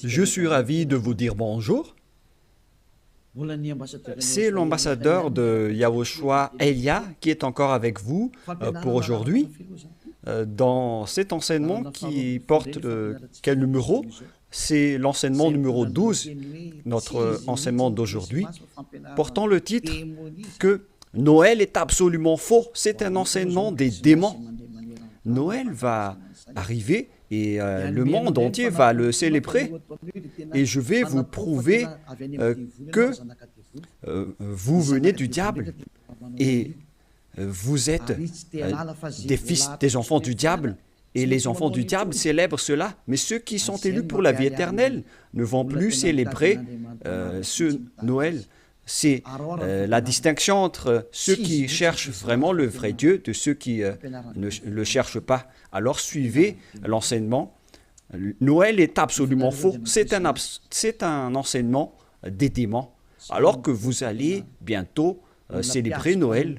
Je suis ravi de vous dire bonjour. C'est l'ambassadeur de Yahushua Elia qui est encore avec vous pour aujourd'hui. Dans cet enseignement qui porte quel numéro? C'est l'enseignement numéro 12, notre enseignement d'aujourd'hui, portant le titre que Noël est absolument faux. C'est un enseignement des démons. Noël va arriver et le monde entier va le célébrer. Et je vais vous prouver que vous venez du diable et vous êtes des enfants du diable. Et les enfants du diable célèbrent cela. Mais ceux qui sont élus pour la vie éternelle ne vont plus célébrer ce Noël. C'est la distinction entre ceux qui cherchent vraiment le vrai Dieu de ceux qui ne le cherchent pas. Alors suivez l'enseignement. Noël est absolument faux. C'est un enseignement des démons. Alors que vous allez bientôt célébrer Noël,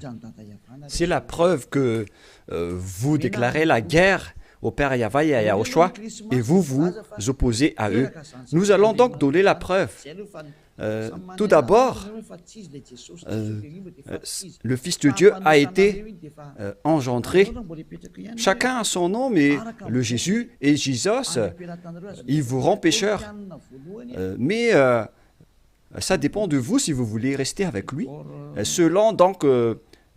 c'est la preuve que vous déclarez la guerre au Père Yahweh et à Yahushua et vous vous opposez à eux. Nous allons donc donner la preuve. Tout d'abord, le Fils de Dieu a été engendré. Chacun a son nom, mais le Jésus et Jésus, il vous rend pécheur. Mais ça dépend de vous si vous voulez rester avec lui. Selon donc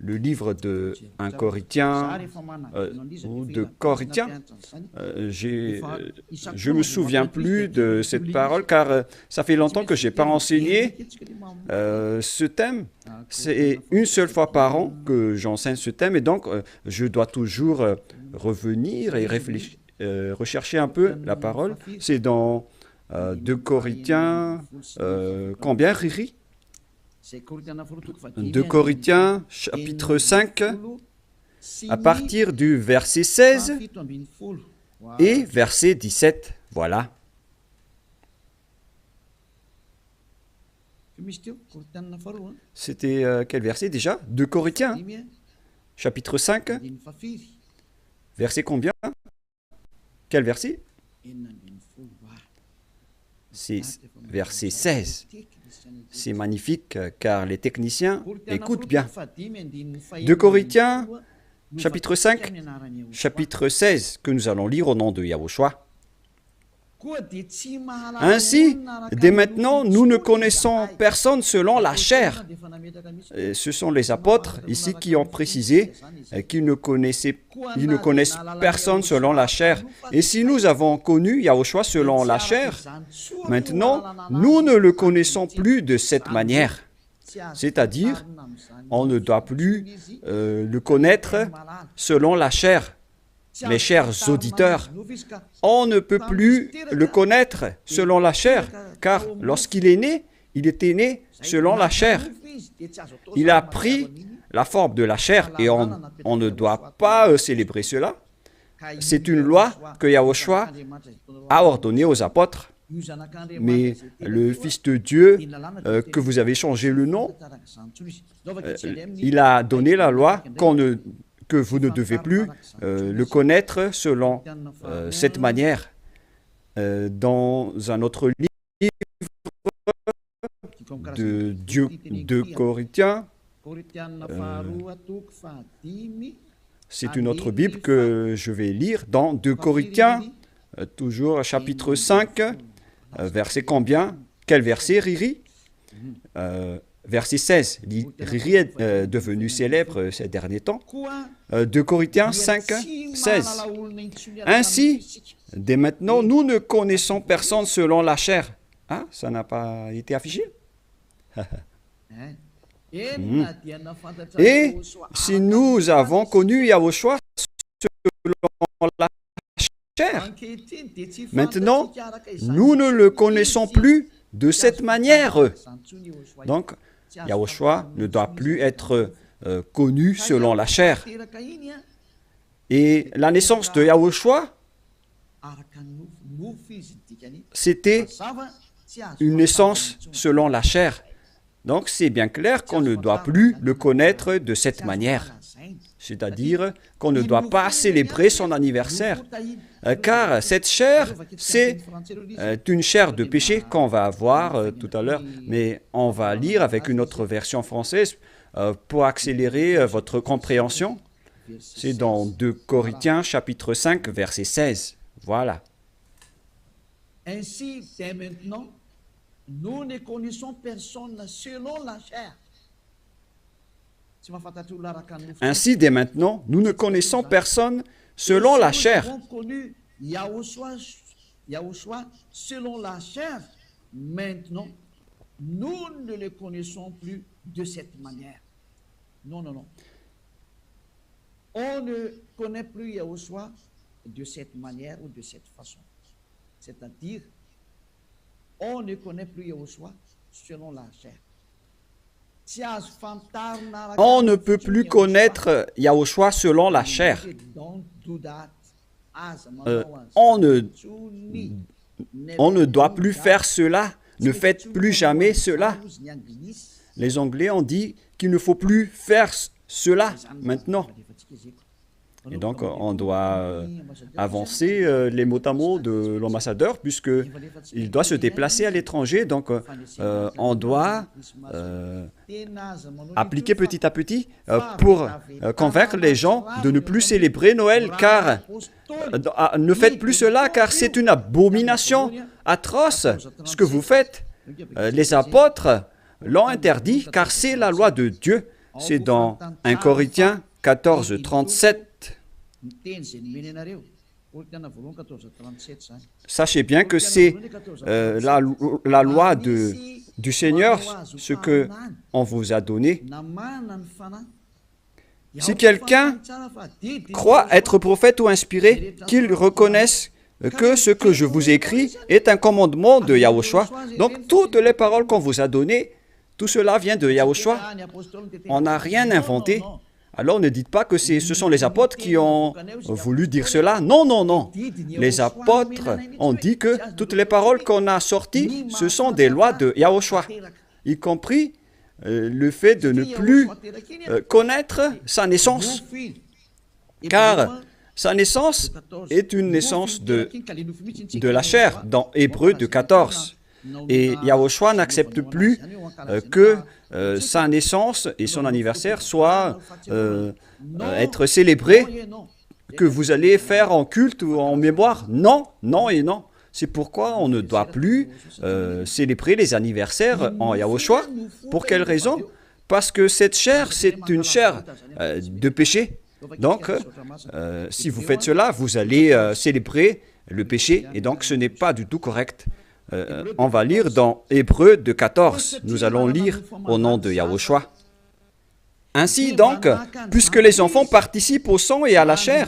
le livre de 1 Corinthiens ou de Corinthiens, je ne me souviens plus de cette parole car ça fait longtemps que je n'ai pas enseigné ce thème. C'est une seule fois par an que j'enseigne ce thème et donc je dois toujours revenir et réfléchir, rechercher un peu la parole. C'est dans 2 Corinthiens, combien, Riri? 2 Corinthiens, chapitre 5, à partir du verset 16 et verset 17. Voilà. C'était quel verset déjà? 2 Corinthiens, chapitre 5, verset combien? Quel verset? C'est verset 16. C'est magnifique car les techniciens écoutent bien. 2 Corinthiens, chapitre 5, chapitre 16, que nous allons lire au nom de Yahushua. Ainsi, dès maintenant, nous ne connaissons personne selon la chair. Et ce sont les apôtres ici qui ont précisé qu'ils ne connaissent personne selon la chair. Et si nous avons connu Yahushua selon la chair, maintenant, nous ne le connaissons plus de cette manière. C'est-à-dire, on ne doit plus le connaître selon la chair. Mes chers auditeurs, on ne peut plus le connaître selon la chair, car lorsqu'il est né, il était né selon la chair. Il a pris la forme de la chair et on ne doit pas célébrer cela. C'est une loi que Yahushua a ordonnée aux apôtres. Mais le Fils de Dieu, que vous avez changé le nom, il a donné la loi que vous ne devez plus le connaître selon cette manière. Dans un autre livre de Corinthiens, c'est une autre Bible que je vais lire dans 2 Corinthiens, toujours chapitre 5, verset combien? Quel verset, Riri? Verset 16, Riri est devenu célèbre ces derniers temps. 2 Corinthiens 5, 16. Ainsi, dès maintenant, nous ne connaissons personne selon la chair. Ah, ça n'a pas été affiché? Et si nous avons connu Yahushua selon la chair, maintenant, nous ne le connaissons plus de cette manière. Donc, Yahushua ne doit plus être connu selon la chair. Et la naissance de Yahushua, c'était une naissance selon la chair. Donc, c'est bien clair qu'on ne doit plus le connaître de cette manière. c'est-à-dire qu'on ne doit pas célébrer son anniversaire, car cette chair, c'est une chair de péché qu'on va voir tout à l'heure, mais on va lire avec une autre version française pour accélérer votre compréhension. C'est dans 2 Corinthiens chapitre 5, verset 16. Voilà. Ainsi, dès maintenant, nous ne connaissons personne selon la chair. Ainsi, dès maintenant, nous ne connaissons personne selon la chair. Nous avons connu Yahushua selon la chair. Maintenant, nous ne le connaissons plus de cette manière. Non, non, non. On ne connaît plus Yahushua de cette manière ou de cette façon. C'est-à-dire, on ne connaît plus Yahushua selon la chair. On ne peut plus connaître Yahushua selon la chair. On ne doit plus faire cela. Ne faites plus jamais cela. Les Anglais ont dit qu'il ne faut plus faire cela maintenant. Et donc, on doit avancer les mots à mots de l'ambassadeur, puisqu'il doit se déplacer à l'étranger. Donc, on doit appliquer petit à petit pour convaincre les gens de ne plus célébrer Noël, car ne faites plus cela, car c'est une abomination atroce ce que vous faites. Les apôtres l'ont interdit, car c'est la loi de Dieu. C'est dans 1 Corinthiens 14, 37. Sachez bien que c'est la loi du Seigneur, ce qu'on vous a donné. Si quelqu'un croit être prophète ou inspiré, qu'il reconnaisse que ce que je vous écris est un commandement de Yahushua. Donc, toutes les paroles qu'on vous a données, tout cela vient de Yahushua. On n'a rien inventé. Alors ne dites pas que ce sont les apôtres qui ont voulu dire cela. Non, non, non. Les apôtres ont dit que toutes les paroles qu'on a sorties, ce sont des lois de Yahushua, y compris le fait de ne plus connaître sa naissance. Car sa naissance est une naissance de la chair, dans Hébreux 2,14. Et Yahushua n'accepte plus que sa naissance et son anniversaire soient être célébrés, que vous allez faire en culte ou en mémoire. Non, non et non. C'est pourquoi on ne doit plus célébrer les anniversaires en Yahushua. Pour quelle raison? Parce que cette chair, c'est une chair de péché. Donc, si vous faites cela, vous allez célébrer le péché, et donc ce n'est pas du tout correct. On va lire dans Hébreux 2,14. Nous allons lire au nom de Yahushua. Ainsi donc, puisque les enfants participent au sang et à la chair,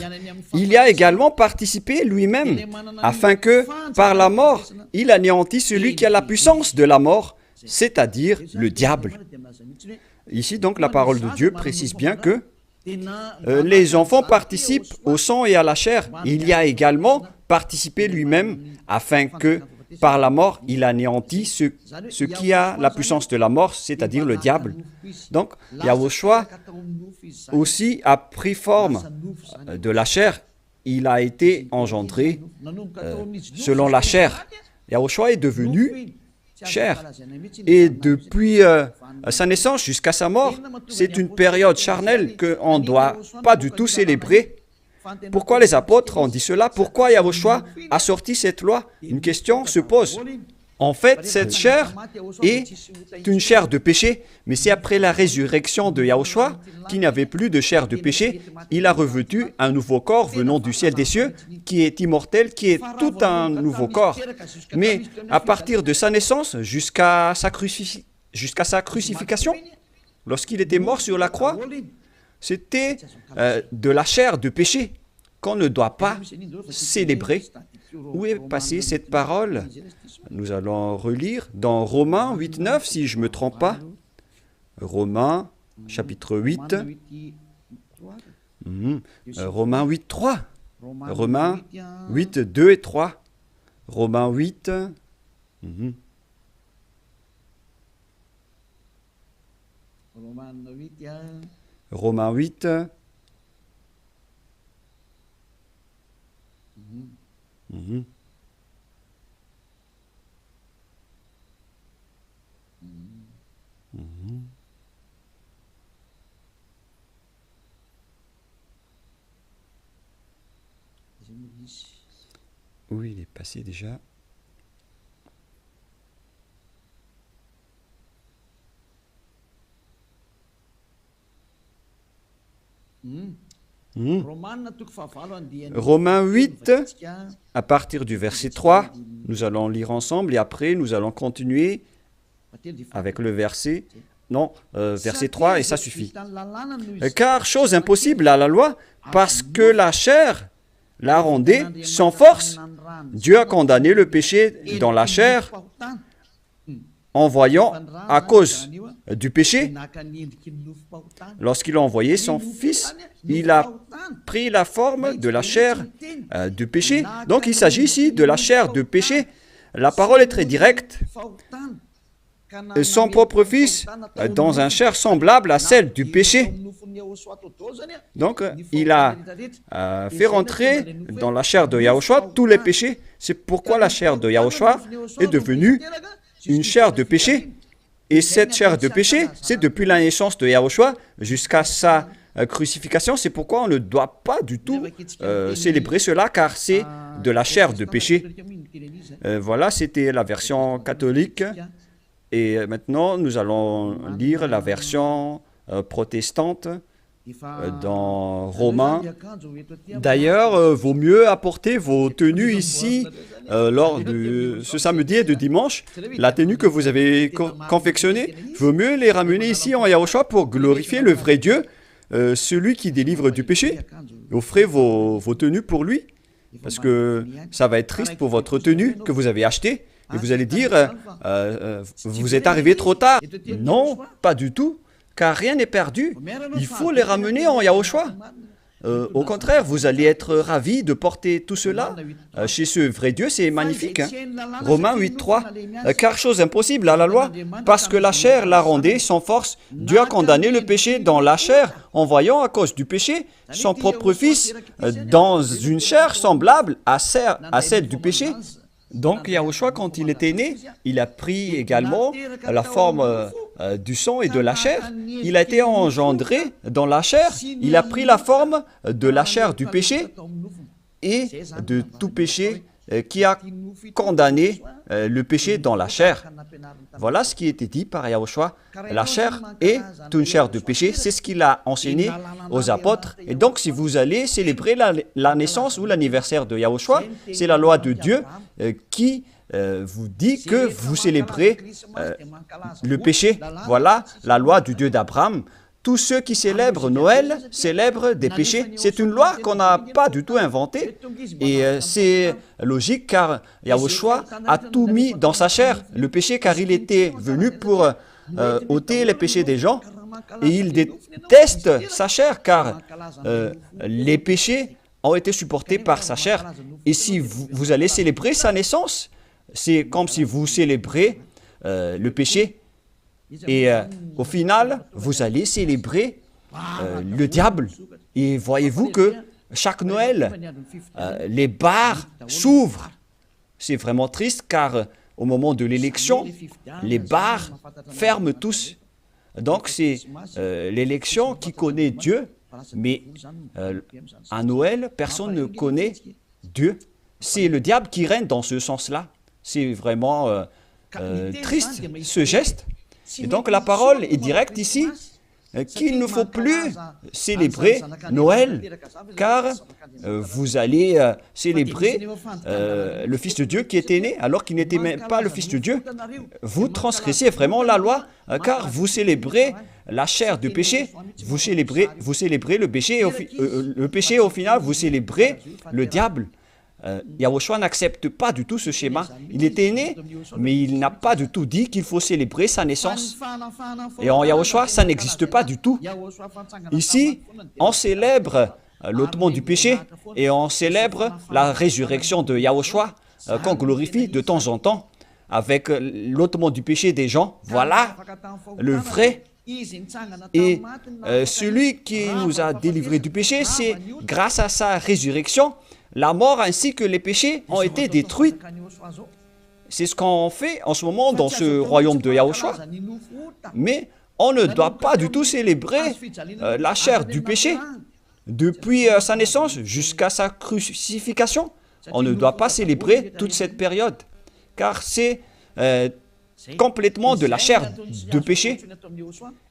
il y a également participé lui-même, afin que, par la mort, il anéantisse celui qui a la puissance de la mort, c'est-à-dire le diable. Ici donc, la parole de Dieu précise bien que les enfants participent au sang et à la chair. Il y a également participé lui-même, afin que, par la mort, il anéantit ce qui a la puissance de la mort, c'est-à-dire le diable. Donc, Yahushua aussi a pris forme de la chair. Il a été engendré selon la chair. Yahushua est devenu chair. Et depuis sa naissance jusqu'à sa mort, c'est une période charnelle qu'on ne doit pas du tout célébrer. Pourquoi les apôtres ont dit cela? Pourquoi Yahushua a sorti cette loi? Une question se pose. En fait, cette chair est une chair de péché, mais c'est après la résurrection de Yahushua qu'il n'y avait plus de chair de péché. Il a revêtu un nouveau corps venant du ciel des cieux, qui est immortel, qui est tout un nouveau corps. Mais à partir de sa naissance jusqu'à sa crucifixion, lorsqu'il était mort sur la croix, c'était de la chair de péché qu'on ne doit pas célébrer. Où est passée cette parole? Nous allons relire dans Romains 8,9, si je ne me trompe pas. Romains, chapitre 8. Romains 8,3. Romains 8, 2 et 3. Romains 8. Romains 8, Mhm. Mhm. Oui, il est passé déjà. Mhm. Romains 8, à partir du verset 3, nous allons lire ensemble et après nous allons continuer avec le verset, non, verset 3 et ça suffit. Car chose impossible à la loi, parce que la chair la rendait sans force. Dieu a condamné le péché dans la chair en voyant, à cause du péché, lorsqu'il a envoyé son Fils, il a pris la forme de la chair du péché. Donc il s'agit ici de la chair de péché. La parole est très directe. Son propre Fils dans une chair semblable à celle du péché. Donc il a fait rentrer dans la chair de Yahushua tous les péchés. C'est pourquoi la chair de Yahushua est devenue une chair de péché. Et cette chair de péché, c'est depuis la naissance de Yahushua jusqu'à sa crucifixion. C'est pourquoi on ne doit pas du tout célébrer cela, car c'est de la chair de péché. Voilà, c'était la version catholique. Et maintenant, nous allons lire la version protestante dans Romains. D'ailleurs, vaut mieux apporter vos tenues ici lors de ce samedi et de dimanche. La tenue que vous avez confectionnée, vaut mieux les ramener ici en Yahushua pour glorifier le vrai Dieu, celui qui délivre du péché. Offrez vos tenues pour lui, parce que ça va être triste pour votre tenue que vous avez achetée. Et vous allez dire, vous êtes arrivé trop tard. Non, pas du tout, car rien n'est perdu. Il faut les ramener en Yahushua. Au contraire, vous allez être ravis de porter tout cela chez ce vrai Dieu, c'est magnifique. Hein? Romains 8.3, car chose impossible à la loi, parce que la chair la rendait sans force. Dieu a condamné le péché dans la chair, en voyant à cause du péché son propre Fils dans une chair semblable à celle du péché. Donc Yahushua, quand il était né, il a pris également la forme du sang et de la chair. Il a été engendré dans la chair. Il a pris la forme de la chair du péché et de tout péché qui a condamné le péché dans la chair. Voilà ce qui était dit par Yahushua. La chair est une chair de péché. C'est ce qu'il a enseigné aux apôtres. Et donc, si vous allez célébrer la naissance ou l'anniversaire de Yahushua, c'est la loi de Dieu qui vous dit que vous célébrez le péché. Voilà la loi du Dieu d'Abraham. Tous ceux qui célèbrent Noël célèbrent des péchés. C'est une loi qu'on n'a pas du tout inventée. Et c'est logique car Yahushua a tout mis dans sa chair, le péché, car il était venu pour ôter les péchés des gens. Et il déteste sa chair car les péchés ont été supportés par sa chair. Et si vous allez célébrer sa naissance, c'est comme si vous célébrez le péché. Et au final, vous allez célébrer le diable. Et voyez-vous que chaque Noël, les bars s'ouvrent. C'est vraiment triste car au moment de l'élection, les bars ferment tous. Donc c'est l'élection qui connaît Dieu, mais à Noël, personne ne connaît Dieu. C'est le diable qui règne dans ce sens-là. C'est vraiment triste, ce geste. Et donc la parole est directe ici, qu'il ne faut plus célébrer Noël, car vous allez célébrer le Fils de Dieu qui était né, alors qu'il n'était même pas le Fils de Dieu. Vous transgressez vraiment la loi, car vous célébrez la chair du péché, vous célébrez le péché, au final, vous célébrez le diable. Yahushua n'accepte pas du tout ce schéma. Il était né, mais il n'a pas du tout dit qu'il faut célébrer sa naissance. Et en Yahushua, ça n'existe pas du tout. Ici, on célèbre l'ôtement du péché et on célèbre la résurrection de Yahushua qu'on glorifie de temps en temps avec l'ôtement du péché des gens. Voilà le vrai. Et celui qui nous a délivrés du péché, c'est grâce à sa résurrection. la mort ainsi que les péchés ont été détruits. C'est ce qu'on fait en ce moment dans ce royaume de Yahushua. Mais on ne doit pas du tout célébrer la chair du péché. Depuis sa naissance jusqu'à sa crucifixion, on ne doit pas célébrer toute cette période, car c'est complètement de la chair de péché.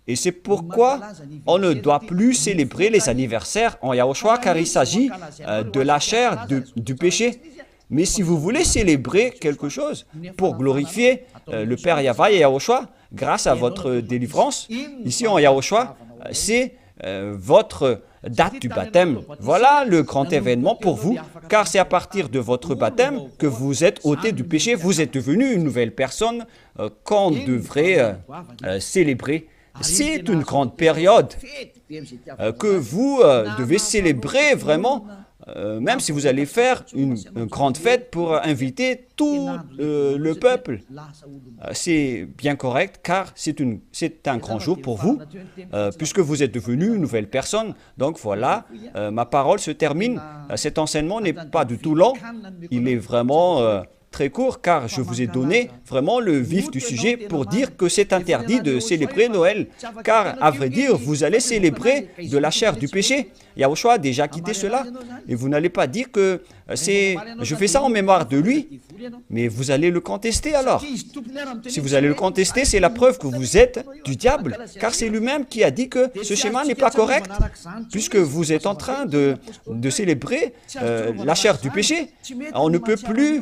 Et c'est pourquoi on ne doit plus célébrer les anniversaires en Yahushua, car il s'agit de la chair du péché. Mais si vous voulez célébrer quelque chose pour glorifier le Père Yahva et Yahushua, grâce à votre délivrance, ici en Yahushua, c'est votre date du baptême. Voilà le grand événement pour vous, car c'est à partir de votre baptême que vous êtes ôté du péché, vous êtes devenu une nouvelle personne qu'on devrait célébrer. C'est une grande période que vous devez célébrer vraiment, même si vous allez faire une grande fête pour inviter tout le peuple. C'est bien correct, car c'est un grand jour pour vous, puisque vous êtes devenu une nouvelle personne. Donc voilà, ma parole se termine. Cet enseignement n'est pas du tout long, il est vraiment très court, car je vous ai donné vraiment le vif du sujet pour dire que c'est interdit de célébrer Noël, car à vrai dire, vous allez célébrer de la chair du péché. Yahushua a déjà quitté cela, et vous n'allez pas dire que je fais ça en mémoire de lui, mais vous allez le contester alors. Si vous allez le contester, c'est la preuve que vous êtes du diable, car c'est lui-même qui a dit que ce schéma n'est pas correct, puisque vous êtes en train de célébrer la chair du péché. On ne peut plus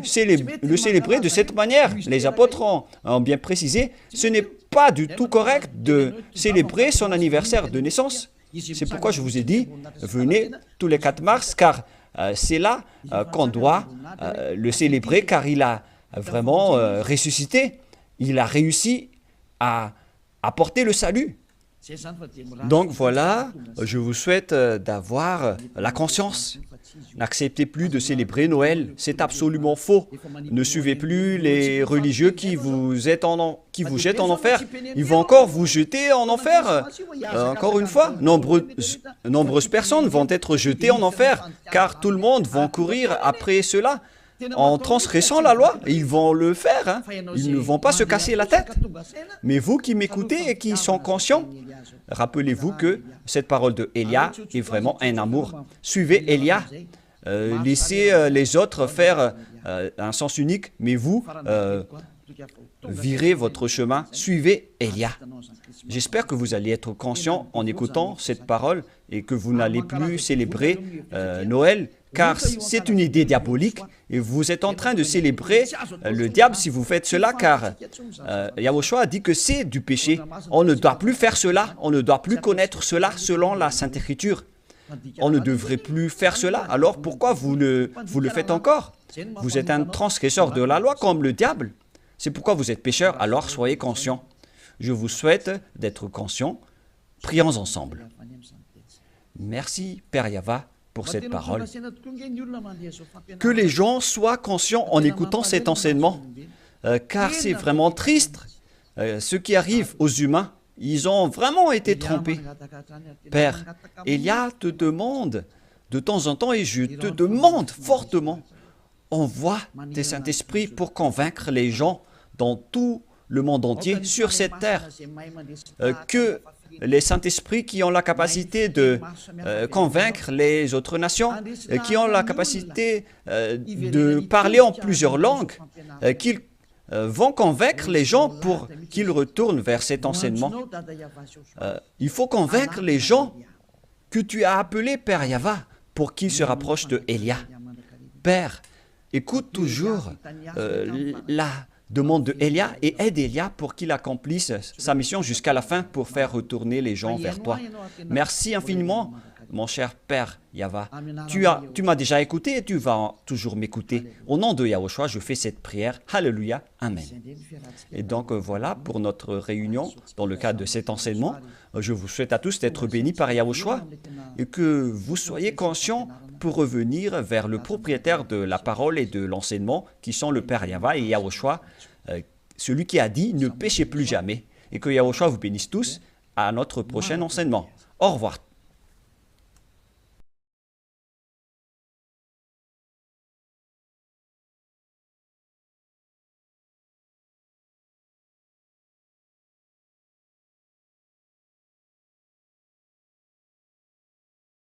le célébrer de cette manière. Les apôtres ont bien précisé, ce n'est pas du tout correct de célébrer son anniversaire de naissance. C'est pourquoi je vous ai dit, venez tous les 4 mars, car c'est là qu'on doit le célébrer, car il a vraiment ressuscité. Il a réussi à apporter le salut. Donc voilà, je vous souhaite d'avoir la conscience. N'acceptez plus de célébrer Noël, c'est absolument faux. Ne suivez plus les religieux qui vous jettent en enfer. Ils vont encore vous jeter en enfer. Encore une fois, nombreuses personnes vont être jetées en enfer, car tout le monde va courir après cela. En transgressant la loi, ils vont le faire, hein. Ils ne vont pas se casser la tête. Mais vous qui m'écoutez et qui sont conscients, rappelez-vous que cette parole de Élia est vraiment un amour. Suivez Élia, laissez les autres faire un sens unique, mais vous, virez votre chemin, suivez Élia. J'espère que vous allez être conscients en écoutant cette parole et que vous n'allez plus célébrer Noël, car c'est une idée diabolique et vous êtes en train de célébrer le diable si vous faites cela, car Yahushua a dit que c'est du péché. On ne doit plus faire cela, on ne doit plus connaître cela selon la Sainte Écriture. On ne devrait plus faire cela, alors pourquoi vous le faites encore? Vous êtes un transgresseur de la loi comme le diable. C'est pourquoi vous êtes pécheur, alors soyez conscients. Je vous souhaite d'être conscients. Prions ensemble. Merci, Père Yahva, pour cette parole. Que les gens soient conscients en écoutant cet enseignement, car c'est vraiment triste. Ce qui arrive aux humains, ils ont vraiment été trompés. Père, Élia te demande de temps en temps, et je te demande fortement, envoie tes Saint-Esprit pour convaincre les gens dans tout le monde entier, sur cette terre, que les Saint-Esprits qui ont la capacité de convaincre les autres nations, qui ont la capacité de parler en plusieurs langues, qu'ils vont convaincre les gens pour qu'ils retournent vers cet enseignement. Il faut convaincre les gens que tu as appelés Père Yahva pour qu'ils se rapprochent de Élia. Père, écoute toujours la demande de Élia et aide Élia pour qu'il accomplisse sa mission jusqu'à la fin pour faire retourner les gens vers toi. Merci infiniment, mon cher Père Yahva. Tu m'as déjà écouté et tu vas toujours m'écouter. Au nom de Yahushua, je fais cette prière. Alléluia. Amen. Et donc voilà pour notre réunion dans le cadre de cet enseignement. Je vous souhaite à tous d'être bénis par Yahushua et que vous soyez conscients pour revenir vers le propriétaire de la parole et de l'enseignement qui sont le Père Yahva et Yahushua, celui qui a dit « Ne péchez plus jamais » et que Yahushua vous bénisse tous à notre prochain enseignement. Au revoir.